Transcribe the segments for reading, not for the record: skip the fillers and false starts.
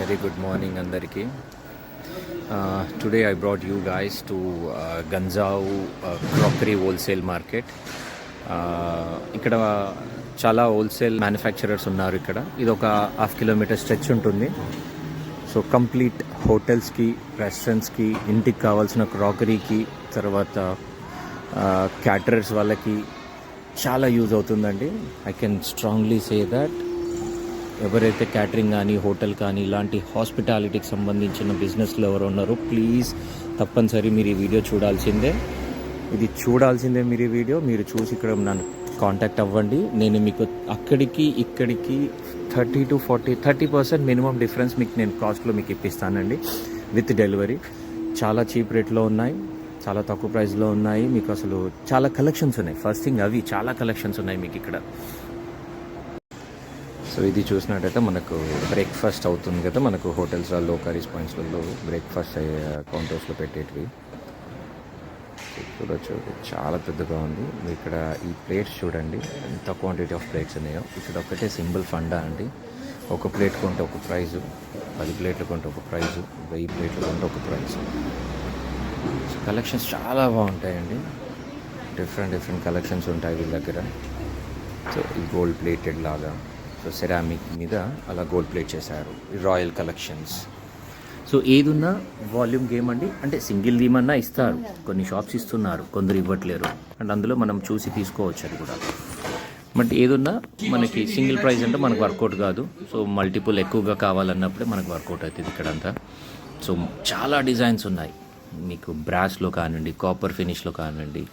Very good morning andariki. Today I brought you guys to Ganjao crockery wholesale market. ఇక్కడ చాలా wholesale manufacturers ఉన్నారు. ఇక్కడ ఇది ఒక హాఫ్ కిలోమీటర్ స్ట్రెచ్ ఉంటుంది. సో కంప్లీట్ హోటల్స్కి, రెస్టారెంట్స్కి, ఇంటికి కావాల్సిన క్రాకరీకి, తర్వాత క్యాటరర్స్ వాళ్ళకి చాలా యూజ్ అవుతుందండి. I can strongly say that ఎవరైతే క్యాటరింగ్ కానీ, హోటల్ కానీ, ఇలాంటి హాస్పిటాలిటీకి సంబంధించిన బిజినెస్లో ఎవరు ఉన్నారో ప్లీజ్ తప్పనిసరి మీరు ఈ వీడియో చూడాల్సిందే. మీరు ఈ వీడియో మీరు చూసి ఇక్కడ నన్ను కాంటాక్ట్ అవ్వండి. నేను మీకు అక్కడికి ఇక్కడికి 30% మినిమం డిఫరెన్స్ మీకు నేను కాస్ట్లో మీకు ఇప్పిస్తానండి విత్ డెలివరీ. చాలా చీప్ రేట్లో ఉన్నాయి, చాలా తక్కువ ప్రైస్లో ఉన్నాయి. మీకు అసలు చాలా కలెక్షన్స్ ఉన్నాయి. ఫస్ట్ థింగ్ అవి చాలా కలెక్షన్స్ ఉన్నాయి మీకు ఇక్కడ. సో ఇది చూసినట్టయితే మనకు బ్రేక్ఫాస్ట్ అవుతుంది కదా, మనకు హోటల్స్లో, కర్రీస్ పాయింట్స్లలో బ్రేక్ఫాస్ట్ కౌంటర్స్లో పెట్టేటివి చూడొచ్చు. చాలా పెద్దగా ఉంది. ఇక్కడ ఈ ప్లేట్స్ చూడండి ఎంత క్వాంటిటీ ఆఫ్ ప్లేట్స్ ఉన్నాయో. ఇక్కడ ఒకటే సింపుల్ ఫండా అండి. ఒక ప్లేట్ కొంటే ఒక ప్రైజు, 10 ప్లేట్లు కొంటే ఒక ప్రైజు, 1000 ప్లేట్లు కొంటే ఒక ప్రైజు. కలెక్షన్స్ చాలా బాగుంటాయండి. డిఫరెంట్ కలెక్షన్స్ ఉంటాయి వీళ్ళ దగ్గర. సో ఈ గోల్డ్ ప్లేటెడ్ లాగా, సో సెరామిక్ మీద అలా గోల్డ్ ప్లేట్ చేశారు. Royal collections. సో ఏదున్నా వాల్యూమ్ గేమ్ అండి. అంటే సింగిల్ దీమన్నా ఇస్తారు, కొన్ని షాప్స్ ఇస్తున్నారు, కొందరు ఇవ్వట్లేరు. అండ్ అందులో మనం చూసి తీసుకోవచ్చు అది కూడా. బట్ ఏదున్నా మనకి సింగిల్ ప్రైస్ అంటే మనకు వర్కౌట్ కాదు. సో మల్టిపుల్ ఎక్కువగా కావాలన్నప్పుడే మనకు వర్కౌట్ అవుతుంది ఇక్కడంతా. సో చాలా డిజైన్స్ ఉన్నాయి మీకు. బ్రాస్లో కానివ్వండి, కాపర్ ఫినిష్లో కానివ్వండి.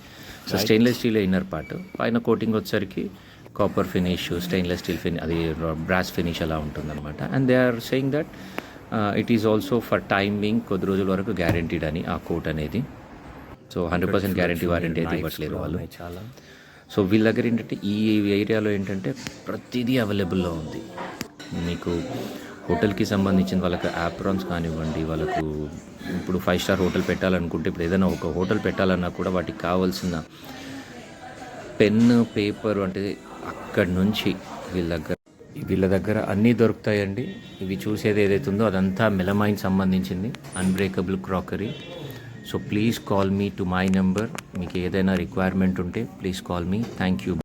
So stainless steel inner part, పైన కోటింగ్ వచ్చేసరికి copper finish, stainless steel finish, అది బ్రాస్ ఫినిష్ అలా ఉంటుందన్నమాట. And they are saying that it is also for timing, కొద్ది రోజుల వరకు గ్యారంటీడ్ అని ఆ కోట్ అనేది. సో 100% గ్యారంటీ వారంటీ అయితే ఇవ్వట్లేరు వాళ్ళు చాలా. సో వీళ్ళ దగ్గర ఏంటంటే ఈ ఏరియాలో ఏంటంటే ప్రతిదీ అవైలబుల్లో ఉంది మీకు. హోటల్కి సంబంధించిన వాళ్ళకి యాప్రాన్స్ కానివ్వండి, వాళ్ళకు ఇప్పుడు 5 స్టార్ హోటల్ పెట్టాలనుకుంటే, ఇప్పుడు ఏదైనా ఒక హోటల్ పెట్టాలన్నా కూడా వాటికి కావాల్సిన పెన్, పేపర్ అంటే అక్కడి నుంచి వీళ్ళ దగ్గర అన్నీ దొరుకుతాయండి. ఇవి చూసేది ఏదైతే ఉందో అదంతా మెలమైన్ సంబంధించింది, unbreakable crockery. So please call me to my number. మీకు ఏదైనా రిక్వైర్మెంట్ ఉంటే please call me. Thank you.